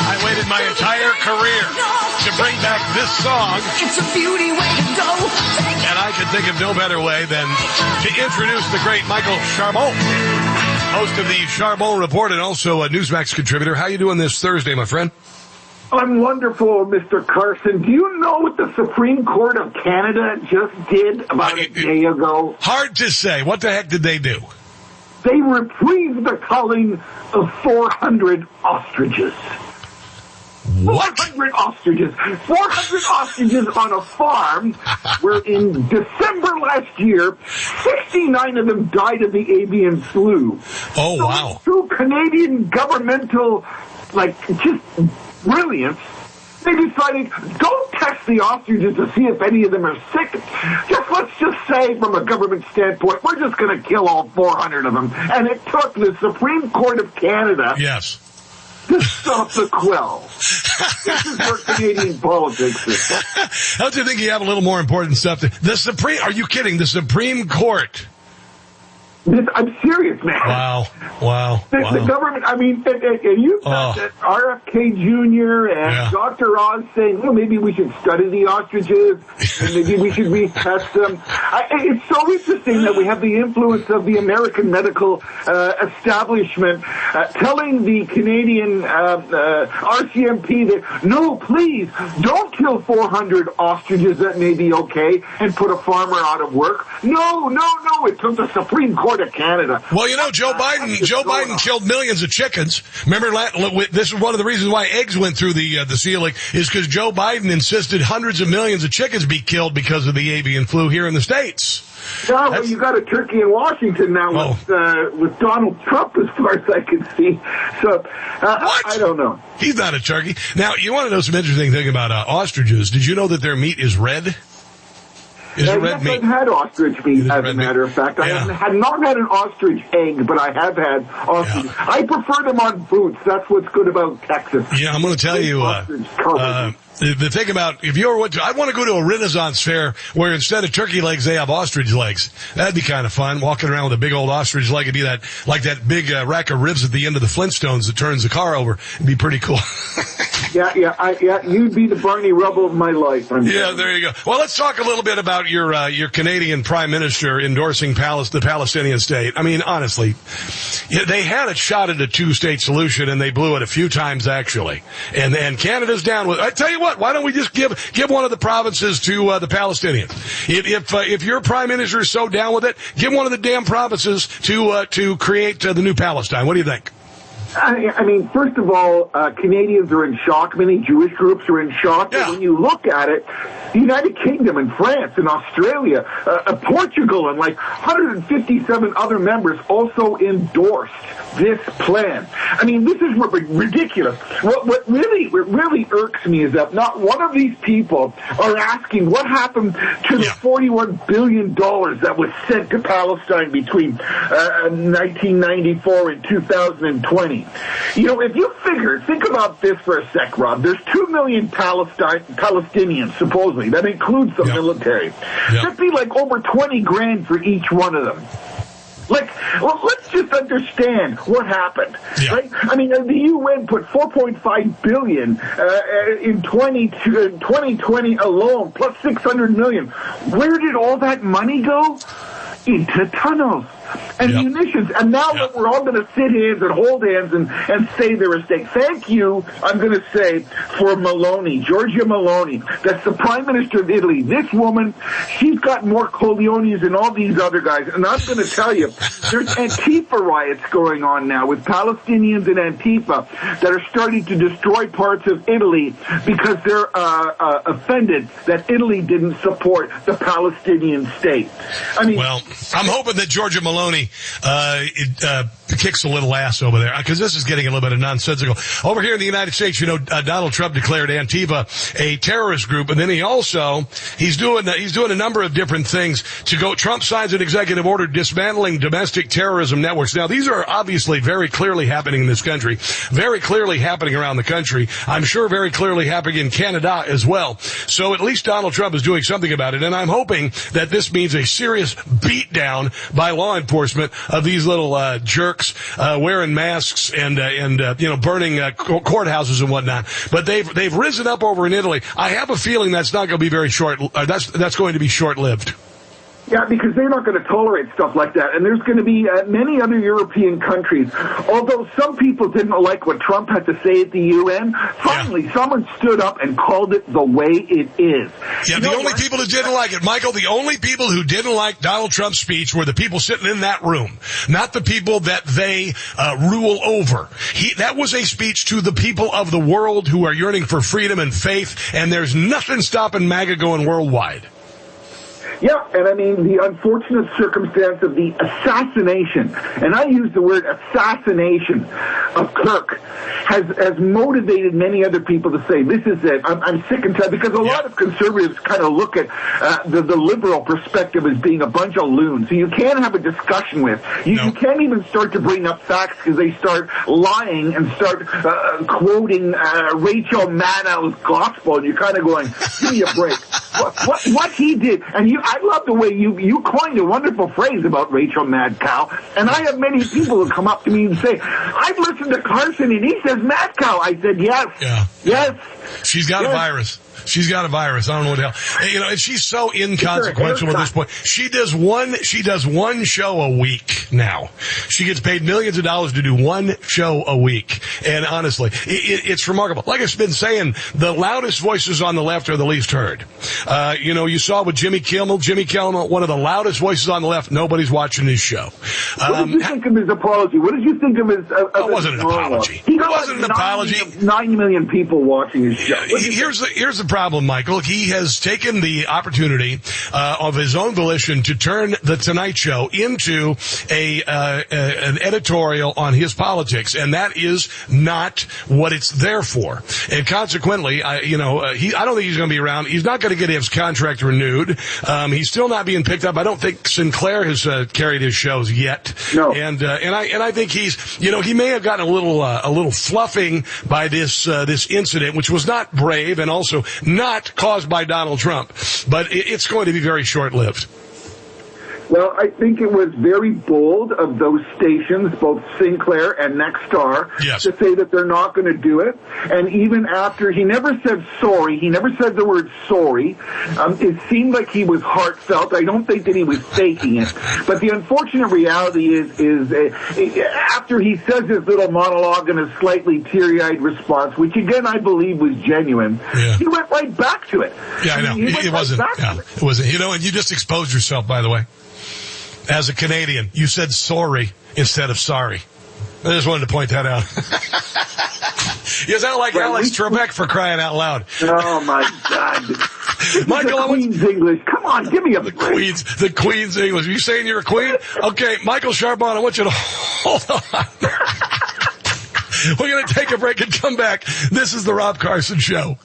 I waited my entire career to bring back this song. It's a beauty way to go. And I could think of no better way than to introduce the great Michael Charbon, host of the Charbon Report and also a Newsmax contributor. How you doing this Thursday, my friend? I'm wonderful, Mr. Carson. Do you know what the Supreme Court of Canada just did about a day ago? Hard to say. What the heck did they do? They reprieved the culling of 400 ostriches. What? 400 ostriches. 400 ostriches on a farm where in December last year, 69 of them died of the avian flu. Oh, so wow. Through Canadian governmental, just brilliance, they decided, don't test the ostriches to see if any of them are sick. Let's just say, from a government standpoint, we're just going to kill all 400 of them. And it took the Supreme Court of Canada Yes. to stop the quell. This is where Canadian politics is. Don't you think you have a little more important stuff? Are you kidding? The Supreme Court. I'm serious, man. Wow. The government, and you've got that RFK Jr. and Dr. Oz saying, well, maybe we should study the ostriches, and maybe we should retest them. It's so interesting that we have the influence of the American medical establishment telling the Canadian RCMP that, no, please, don't kill 400 ostriches, that may be okay, and put a farmer out of work. No, it took the Supreme Court of Canada. Well, Joe Biden killed millions of chickens. Remember, this is one of the reasons why eggs went through the ceiling, is because Joe Biden insisted hundreds of millions of chickens be killed because of the avian flu here in the States. Yeah, well, you got a turkey in Washington now with Donald Trump, as far as I can see. So, I don't know. He's not a turkey. Now, you want to know some interesting thing about ostriches. Did you know that their meat is red? I've had ostrich meat, as a matter of fact. I have not had an ostrich egg, but I have had ostrich. Yeah. I prefer them on boots. That's what's good about Texas. Yeah, I'm going to tell you, the thing about, if you ever went to, I want to go to a Renaissance fair where instead of turkey legs, they have ostrich legs. That'd be kind of fun, walking around with a big old ostrich leg. It'd be like that big rack of ribs at the end of the Flintstones that turns the car over. It'd be pretty cool. Yeah, you'd be the Barney Rubble of my life. There you go. Well, let's talk a little bit about your Canadian Prime Minister endorsing the Palestinian state. I mean, honestly, they had a shot at a two-state solution, and they blew it a few times, actually. And Canada's down with it. I tell you what, why don't we just give one of the provinces to the Palestinians? If your Prime Minister is so down with it, give one of the damn provinces to create the new Palestine. What do you think? I mean, first of all, Canadians are in shock. Many Jewish groups are in shock. Yeah. But when you look at it, the United Kingdom and France and Australia, Portugal and 157 other members also endorsed this plan. I mean, this is ridiculous. What really irks me is that not one of these people are asking what happened to the $41 billion that was sent to Palestine between 1994 and 2020. If you think about this for a sec, Rob. There's 2 million Palestinians, supposedly. That includes the military. That'd be over 20 grand for each one of them. Let's just understand what happened, right? I mean, the UN put $4.5 billion in 2020 alone, plus $600 million. Where did all that money go? Into tunnels and munitions. And now that we're all going to sit hands and hold hands and say their mistake. Thank you, I'm going to say, for Giorgia Meloni. That's the Prime Minister of Italy. This woman, she's got more cogliones than all these other guys. And I'm going to tell you, there's Antifa riots going on now with Palestinians and Antifa that are starting to destroy parts of Italy because they're offended that Italy didn't support the Palestinian state. I mean, well, I'm hoping that Giorgia Meloni kicks a little ass over there, because this is getting a little bit of nonsensical. Over here in the United States, Donald Trump declared Antifa a terrorist group, and then he's doing a number of different things to go. Trump signs an executive order dismantling domestic terrorism networks. Now, these are obviously very clearly happening in this country, very clearly happening around the country. I'm sure very clearly happening in Canada as well. So at least Donald Trump is doing something about it, and I'm hoping that this means a serious beatdown by law enforcement enforcement of these little jerks wearing masks and burning courthouses and whatnot. But they've risen up over in Italy. I have a feeling that's not going to be very short. That's going to be short-lived. Yeah, because they're not going to tolerate stuff like that. And there's going to be many other European countries. Although some people didn't like what Trump had to say at the UN, finally someone stood up and called it the way it is. Yeah, the only people who didn't like it, Michael, the only people who didn't like Donald Trump's speech were the people sitting in that room, not the people that they rule over. That was a speech to the people of the world who are yearning for freedom and faith, and there's nothing stopping MAGA going worldwide. Yeah, and I mean, the unfortunate circumstance of the assassination, and I use the word assassination, of Kirk, has motivated many other people to say, this is it. I'm sick and tired, because a lot of conservatives kind of look at the liberal perspective as being a bunch of loons, so you can't have a discussion with. You can't even start to bring up facts because they start lying and start quoting Rachel Maddow's gospel, and you're kind of going, give me a break. What he did, and I love the way you coined a wonderful phrase about Rachel Madcow, and I have many people who come up to me and say, I've listened to Carson and he says Madcow. I said, yes. Yeah. Yes. She's got a virus. She's got a virus. I don't know what the hell. And she's so inconsequential at this point. She does one show a week now. She gets paid millions of dollars to do one show a week. And honestly, it's remarkable. Like I've been saying, the loudest voices on the left are the least heard. You saw with Jimmy Kimmel. Jimmy Kimmel, one of the loudest voices on the left. Nobody's watching his show. What did you think of his apology? What did you think of his? It wasn't an apology. It wasn't an apology. 9 million people watching his show. Here's the problem, Michael. He has taken the opportunity of his own volition to turn the Tonight Show into an editorial on his politics, and that is not what it's there for. And consequently, I don't think he's going to be around. He's not going to get his contract renewed. He's still not being picked up. I don't think Sinclair has carried his shows yet. No. And I think he's, he may have gotten a little fluffing by this incident, which was not brave and also not caused by Donald Trump, but it's going to be very short-lived. Well, I think it was very bold of those stations, both Sinclair and Nexstar, to say that they're not going to do it. And even after, he never said sorry. He never said the word sorry. It seemed like he was heartfelt. I don't think that he was faking it. But the unfortunate reality is after he says his little monologue in a slightly teary-eyed response, which again I believe was genuine, he went right back to it. Yeah, I know. It wasn't. It wasn't. And you just exposed yourself, by the way. As a Canadian, you said sorry instead of sorry. I just wanted to point that out. You sound like Alex Trebek, for crying out loud. Oh, my God. Michael, Queen's English. Come on, give me a break. The Queen's English. Are you saying you're a queen? Okay, Michael Charbon, I want you to hold on. We're going to take a break and come back. This is the Rob Carson Show.